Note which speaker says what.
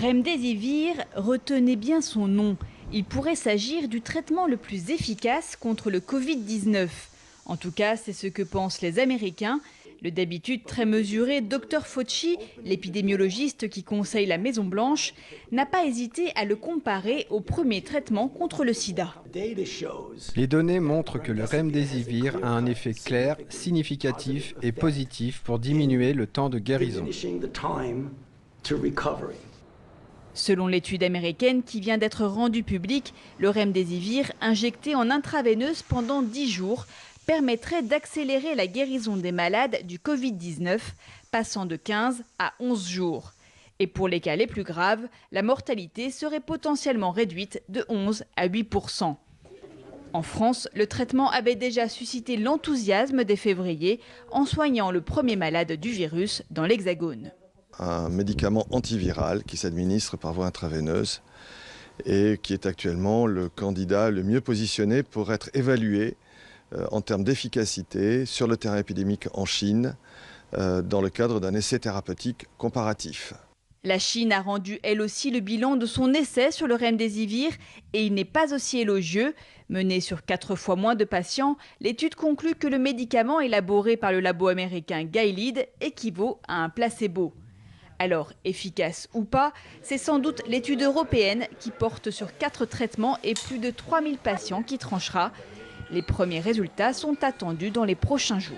Speaker 1: Remdesivir, retenez bien son nom. Il pourrait s'agir du traitement le plus efficace contre le Covid-19. En tout cas, c'est ce que pensent les Américains. Le d'habitude très mesuré Dr Fauci, l'épidémiologiste qui conseille la Maison-Blanche, n'a pas hésité à le comparer au premier traitement contre le sida.
Speaker 2: Les données montrent que le remdesivir a un effet clair, significatif et positif pour diminuer le temps de guérison.
Speaker 1: Selon l'étude américaine qui vient d'être rendue publique, le remdesivir injecté en intraveineuse pendant 10 jours permettrait d'accélérer la guérison des malades du Covid-19, passant de 15 à 11 jours. Et pour les cas les plus graves, la mortalité serait potentiellement réduite de 11 à 8%. En France, le traitement avait déjà suscité l'enthousiasme dès février en soignant le premier malade du virus dans l'Hexagone.
Speaker 3: Un médicament antiviral qui s'administre par voie intraveineuse et qui est actuellement le candidat le mieux positionné pour être évalué en termes d'efficacité sur le terrain épidémique en Chine dans le cadre d'un essai thérapeutique comparatif.
Speaker 1: La Chine a rendu elle aussi le bilan de son essai sur le remdesivir et il n'est pas aussi élogieux. Mené sur 4 fois moins de patients, l'étude conclut que le médicament élaboré par le labo américain Gilead équivaut à un placebo. Alors, efficace ou pas, c'est sans doute l'étude européenne qui porte sur 4 traitements et plus de 3000 patients qui tranchera. Les premiers résultats sont attendus dans les prochains jours.